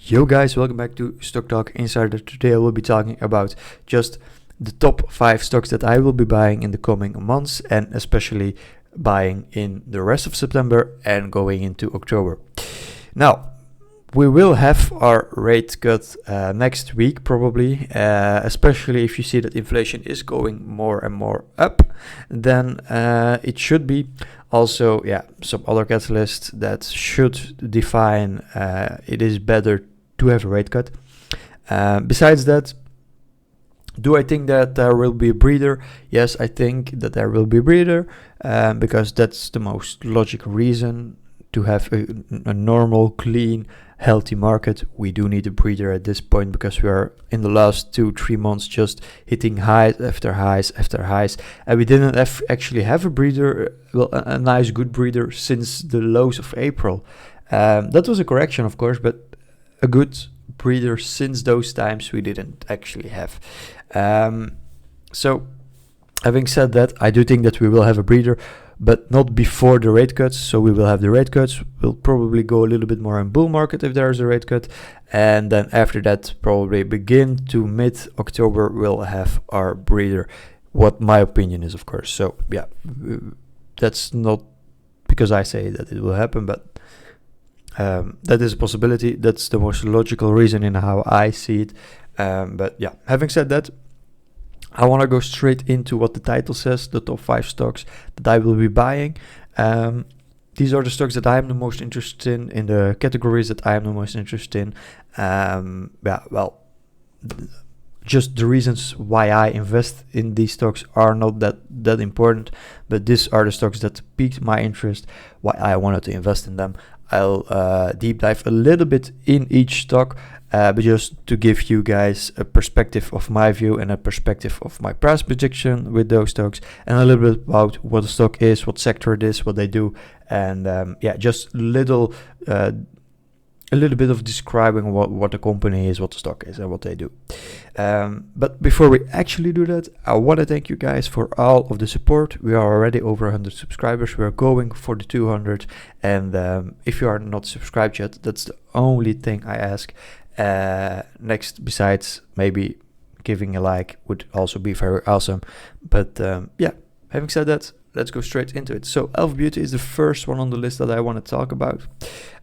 Yo guys, welcome back to Stock Talk Insider. Today I will be talking about just the top 5 stocks that I will be buying in the coming months, and especially buying in the rest of September and going into October. Now, we will have our rate cut next week probably, especially if you see that inflation is going more and more up, then it should be also some other catalysts that should define it is better to have a rate cut. Besides that, do I think that there will be a breather? Yes, I think that there will be a breather because that's the most logical reason to have a normal, clean, healthy market. We do need a breather at this point because we are in the last 2-3 months just hitting highs after highs after highs, and we didn't actually have a breather, a nice good breather since the lows of April. That was a correction, of course, but a good breather since those times we didn't actually have. So having said that, I do think that we will have a breather, but not before the rate cuts. So we will have the rate cuts. We'll probably go a little bit more in bull market if there is a rate cut, and then after that, probably begin to mid-October, we'll have our breather. What my opinion is, of course. So yeah, that's not because I say that it will happen, but that is a possibility. That's the most logical reason in how I see it. But yeah, having said that, I want to go straight into what the title says, the top 5 stocks that I will be buying. These are the stocks that I am the most interested in the categories that I am the most interested in. Just the reasons why I invest in these stocks are not that important, but these are the stocks that piqued my interest, why I wanted to invest in them. I'll deep dive a little bit in each stock, but just to give you guys a perspective of my view and a perspective of my price prediction with those stocks, and a little bit about what the stock is, what sector it is, what they do, and just a little bit of describing what the company is, what the stock is, and what they do. But before we actually do that, I want to thank you guys for all of the support. We are already over 100 subscribers. We are going for the 200. And if you are not subscribed yet, that's the only thing I ask. Next, besides maybe giving a like, would also be very awesome. But having said that, let's go straight into it. So Elf Beauty is the first one on the list that I want to talk about.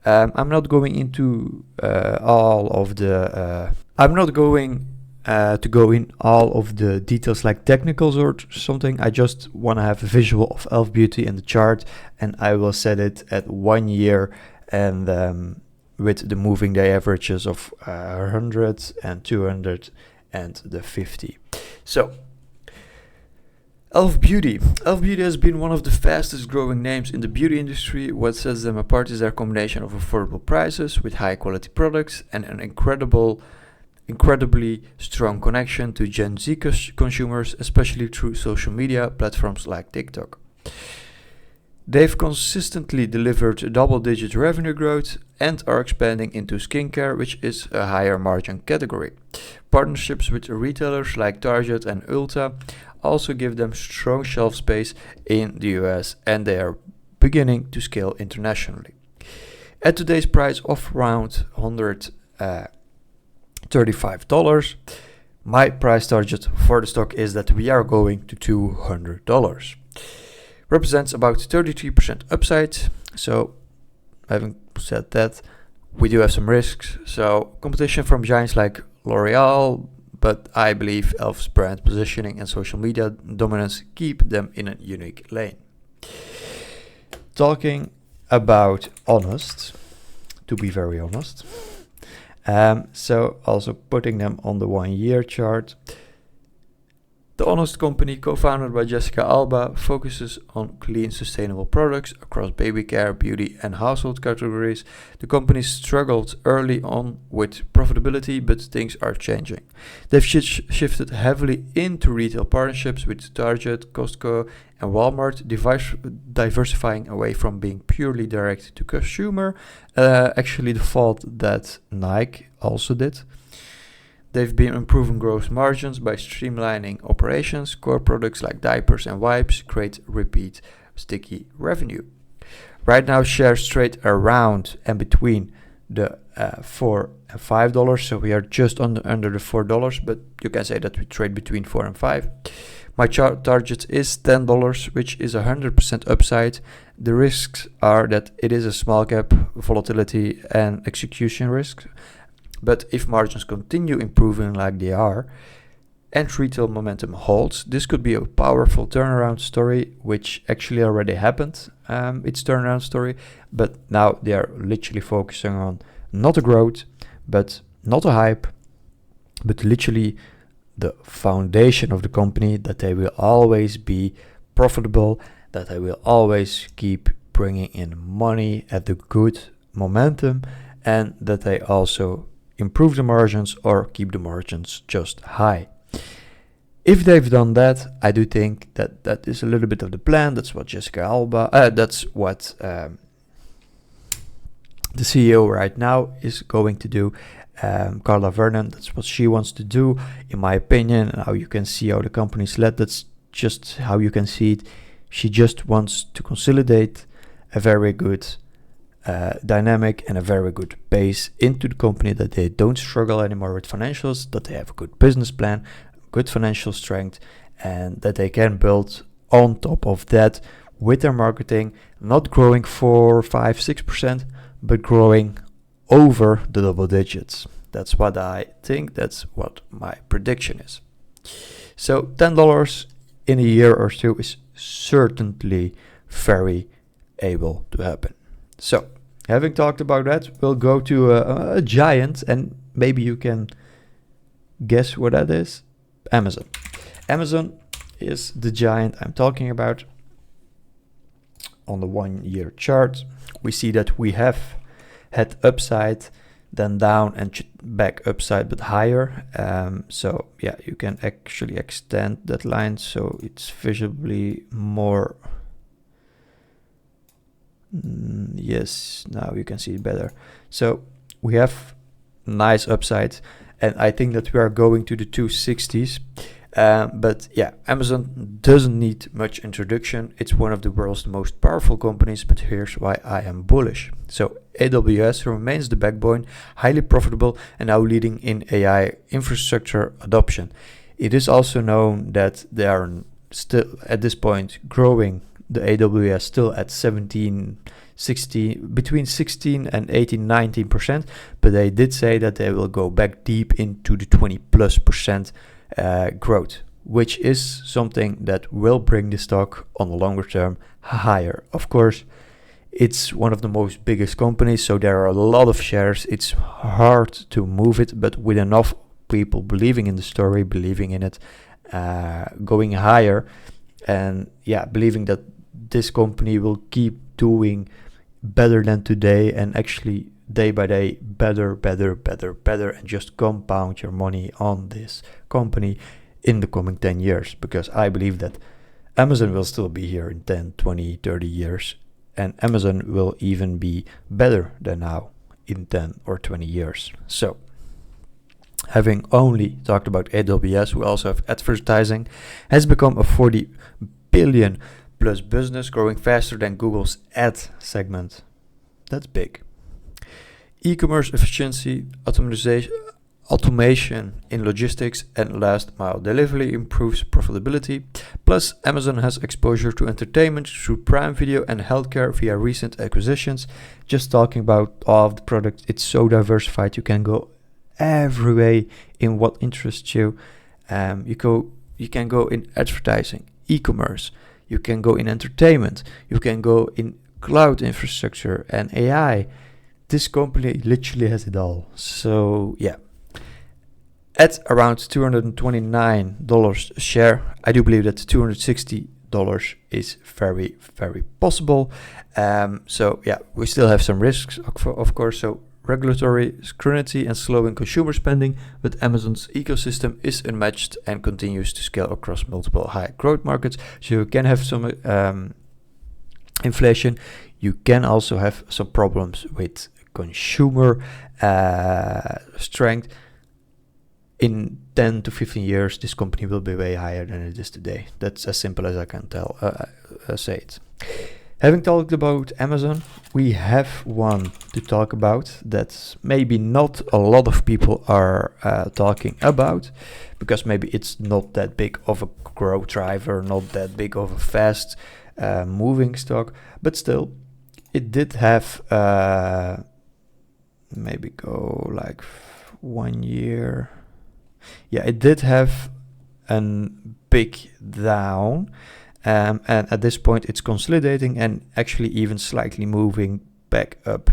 I'm not going into all of the... I'm not going to go in all of the details like technicals or something. I just want to have a visual of Elf Beauty in the chart, and I will set it at 1 year and with the moving day averages of 100 and 200 and the 50. So Elf Beauty. Elf Beauty has been one of the fastest growing names in the beauty industry. What sets them apart is their combination of affordable prices with high quality products and an incredibly strong connection to Gen Z consumers, especially through social media platforms like TikTok. They've consistently delivered double-digit revenue growth and are expanding into skincare, which is a higher margin category. Partnerships with retailers like Target and Ulta also give them strong shelf space in the US, and they are beginning to scale internationally. At today's price of around $135, my price target for the stock is that we are going to $200. Represents about 33% upside. So having said that, we do have some risks. So competition from giants like L'Oreal, but I believe Elf's brand positioning and social media dominance keep them in a unique lane. Talking about honest, to be very honest, so also putting them on the 1 year chart. The Honest company, co-founded by Jessica Alba, focuses on clean, sustainable products across baby care, beauty, and household categories. The company struggled early on with profitability, but things are changing. They've shifted heavily into retail partnerships with Target, Costco, and Walmart, diversifying away from being purely direct to consumer. Actually, the fault that Nike also did. They've been improving gross margins by streamlining operations. Core products like diapers and wipes create repeat sticky revenue. Right now, shares trade around and between the $4 and $5. So we are just under the $4, but you can say that we trade between 4 and 5. My chart target is $10, which is 100% upside. The risks are that it is a small cap, volatility and execution risk. But if margins continue improving like they are, and retail momentum holds, this could be a powerful turnaround story, which actually already happened. It's turnaround story, but now they are literally focusing on not a growth, but not a hype, but literally the foundation of the company, that they will always be profitable, that they will always keep bringing in money at the good momentum, and that they also improve the margins or keep the margins just high. If they've done that, I do think that that is a little bit of the plan. That's what Jessica Alba, that's what the CEO right now is going to do. Carla Vernon, that's what she wants to do, in my opinion. And how you can see how the company is led, that's just how you can see it. She just wants to consolidate a very good dynamic and a very good base into the company, that they don't struggle anymore with financials, that they have a good business plan, good financial strength, and that they can build on top of that with their marketing, not growing 4, 5, 6%, but growing over the double digits. That's what I think. That's what my prediction is. So $10 in a year or two is certainly very able to happen. So having talked about that, we'll go to a giant, and maybe you can guess what that is. Amazon. Amazon is the giant I'm talking about. On the 1 year chart, we see that we have had upside, then down, and back upside, but higher. So yeah, you can actually extend that line so it's visibly more. Yes, now you can see it better. So we have nice upside, and I think that we are going to the 260s. But yeah, Amazon doesn't need much introduction. It's one of the world's most powerful companies, but here's why I am bullish. So AWS remains the backbone, highly profitable, and now leading in AI infrastructure adoption. It is also known that they are still at this point growing the AWS still at 16 and 18, 19%, but they did say that they will go back deep into the 20+% growth, which is something that will bring the stock on the longer term higher. Of course, it's one of the most biggest companies, so there are a lot of shares. It's hard to move it, but with enough people believing in the story, believing in it, going higher, and yeah, believing that this company will keep doing better than today, and actually day by day better, and just compound your money on this company in the coming 10 years, because I believe that Amazon will still be here in 10, 20, 30 years, and Amazon will even be better than now in 10 or 20 years. So having only talked about AWS, we also have advertising has become a 40 billion plus business, growing faster than Google's ad segment. That's big. E-commerce efficiency, automation in logistics, and last mile delivery improves profitability. Plus, Amazon has exposure to entertainment through Prime Video and healthcare via recent acquisitions. Just talking about all of the products, it's so diversified. You can go every way in what interests you. You can go in advertising, e-commerce. You can go in entertainment. You can go in cloud infrastructure and AI. This company literally has it all. So yeah, at around $229 a share, I do believe that $260 is very, very possible. So yeah, we still have some risks, of course. So regulatory scrutiny and slowing consumer spending, but Amazon's ecosystem is unmatched and continues to scale across multiple high growth markets. So you can have some inflation. You can also have some problems with consumer strength. In 10 to 15 years, this company will be way higher than it is today. That's as simple as I can say it. Having talked about Amazon, we have one to talk about that maybe not a lot of people are talking about, because maybe it's not that big of a growth driver, not that big of a fast moving stock, but still it did have maybe go like 1 year. Yeah, it did have a big down, and at this point it's consolidating and actually even slightly moving back up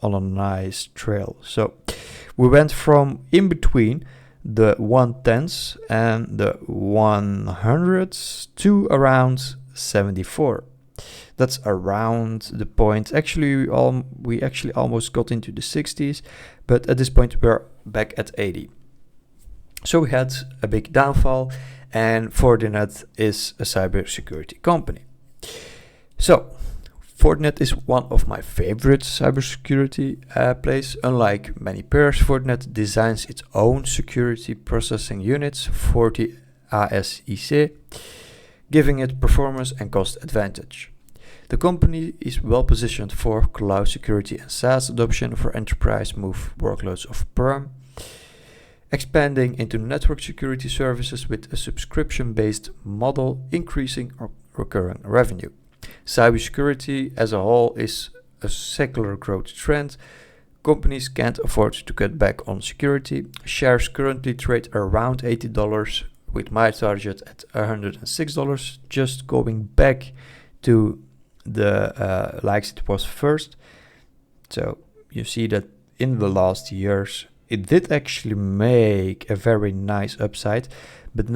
on a nice trail. So we went from in between the 110s and the 100s to around 74. That's around the point. Actually, we actually almost got into the 60s, but at this point we're back at 80. So we had a big downfall, and Fortinet is a cybersecurity company. So Fortinet is one of my favorite cybersecurity plays. Unlike many peers, Fortinet designs its own security processing units, FortiASIC, giving it performance and cost advantage. The company is well positioned for cloud security and SaaS adoption for enterprise move workloads of Perm, expanding into network security services with a subscription-based model, increasing recurring revenue. Cybersecurity as a whole is a secular growth trend. Companies can't afford to cut back on security. Shares currently trade around $80, with my target at $106, just going back to the likes it was first. So you see that in the last years it did actually make a very nice upside, but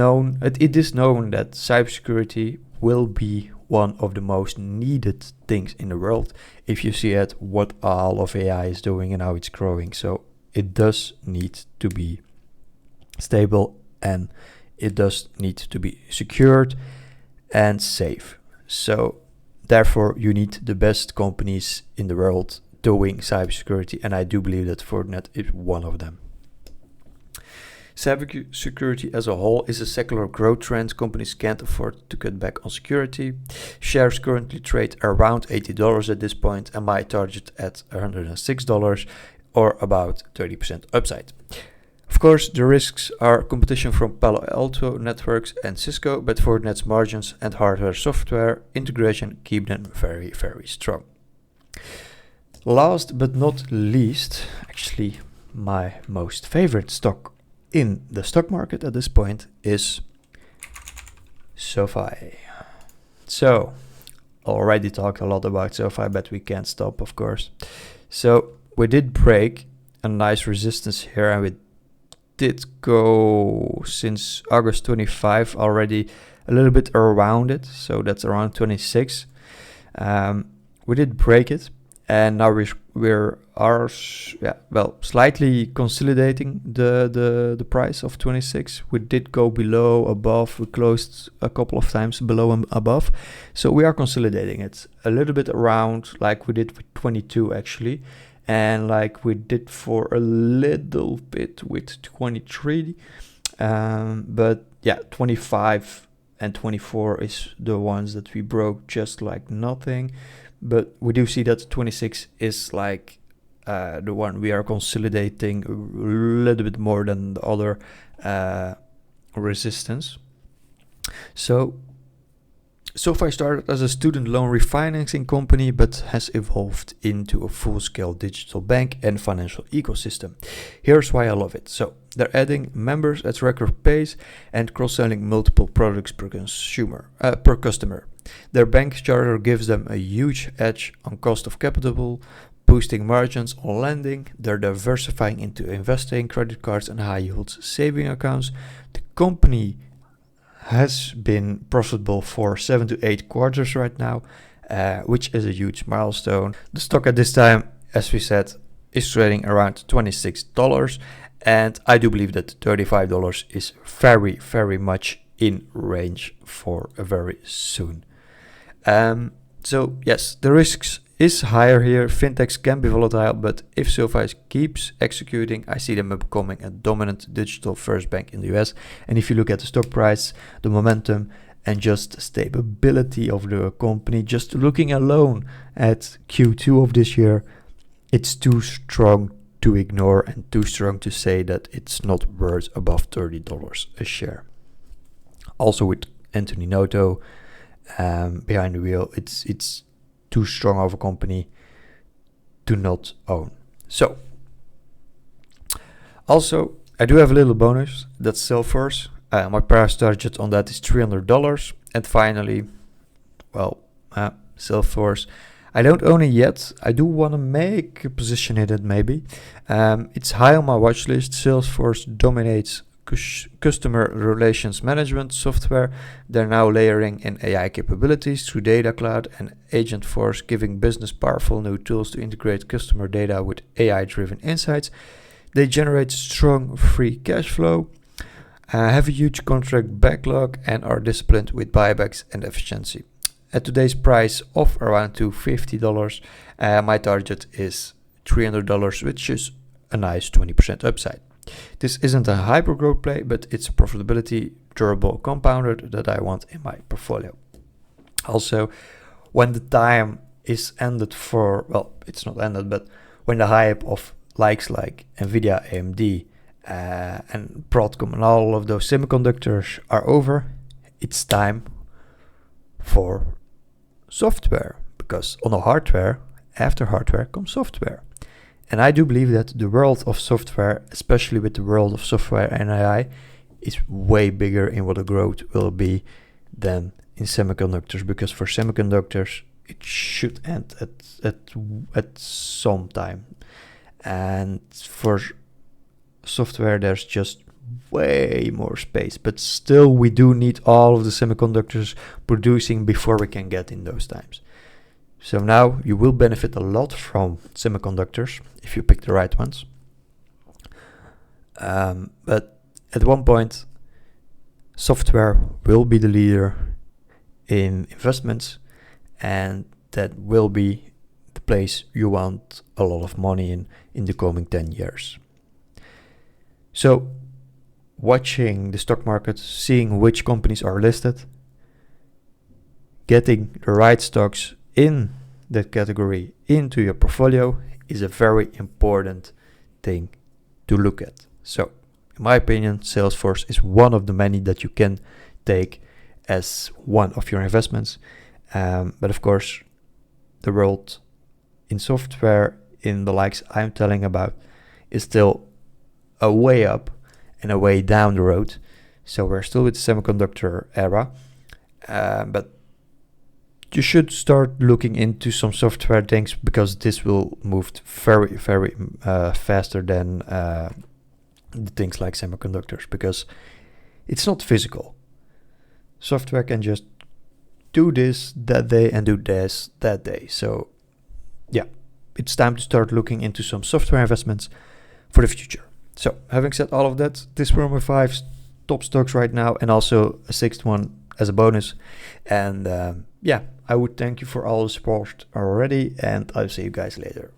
it is known that cybersecurity will be one of the most needed things in the world if you see at what all of AI is doing and how it's growing. So it does need to be stable, and it does need to be secured and safe. So therefore you need the best companies in the world doing cybersecurity, and I do believe that Fortinet is one of them. Cybersecurity as a whole is a secular growth trend. Companies can't afford to cut back on security. Shares currently trade around $80 at this point, and my target at $106, or about 30% upside. Of course, the risks are competition from Palo Alto Networks and Cisco, but Fortinet's margins and hardware-software integration keep them very, very strong. Last but not least, actually my most favorite stock in the stock market at this point is SoFi. So, already talked a lot about SoFi, but we can't stop, of course. So we did break a nice resistance here, and we did go since August 25 already a little bit around it. So that's around 26. We did break it, and now we're slightly consolidating the price of 26. We did go below, above. We closed a couple of times below and above. So we are consolidating it a little bit around, like we did with 22 actually, and like we did for a little bit with 23. But yeah, 25 and 24 is the ones that we broke just like nothing. But we do see that 26 is like the one we are consolidating a little bit more than the other resistance. So SoFi started as a student loan refinancing company, but has evolved into a full-scale digital bank and financial ecosystem. Here's why I love it. So they're adding members at record pace and cross-selling multiple products per customer. Their bank charter gives them a huge edge on cost of capital, boosting margins on lending. They're diversifying into investing, credit cards, and high-yield saving accounts. The company has been profitable for 7 to 8 quarters right now, which is a huge milestone. The stock at this time, as we said, is trading around $26, and I do believe that $35 is very, very much in range for very soon. So yes, the risks is higher here. Fintechs can be volatile, but if SoFi keeps executing, I see them becoming a dominant digital first bank in the US. And if you look at the stock price, the momentum, and just stability of the company, just looking alone at Q2 of this year, it's too strong to ignore and too strong to say that it's not worth above $30 a share. Also with Anthony Noto behind the wheel, it's too strong of a company to not own. So, also, I do have a little bonus. That's Salesforce. My price target on that is $300. And finally, Salesforce. I don't own it yet. I do want to make a position in it maybe. It's high on my watch list. Salesforce dominates customer relations management software. They're now layering in AI capabilities through Data Cloud and Agentforce, giving business powerful new tools to integrate customer data with AI-driven insights. They generate strong free cash flow, have a huge contract backlog, and are disciplined with buybacks and efficiency. At today's price of around $250, my target is $300, which is a nice 20% upside. This isn't a hyper growth play, but it's a profitability durable compounder that I want in my portfolio. Also, when the time is ended it's not ended, but when the hype of likes like Nvidia, AMD, and Broadcom and all of those semiconductors are over, it's time for software, because on the hardware, after hardware comes software. And I do believe that the world of software, especially with the world of software and AI, is way bigger in what the growth will be than in semiconductors, because for semiconductors it should end at some time, and for software there's just way more space, but still we do need all of the semiconductors producing before we can get in those times. So now you will benefit a lot from semiconductors if you pick the right ones. But at one point, software will be the leader in investments, and that will be the place you want a lot of money in the coming 10 years. So watching the stock market, seeing which companies are listed, getting the right stocks in that category into your portfolio is a very important thing to look at. So, in my opinion, Salesforce is one of the many that you can take as one of your investments. But of course, the world in software, in the likes I'm telling about, is still a way up and a way down the road. So we're still with the semiconductor era, but you should start looking into some software things, because this will move very, very faster than the things like semiconductors, because it's not physical. Software can just do this that day and do this that day. So yeah, it's time to start looking into some software investments for the future. So having said all of that, these were my 5 top stocks right now, and also a 6th one as a bonus. And I would thank you for all the support already, and I'll see you guys later.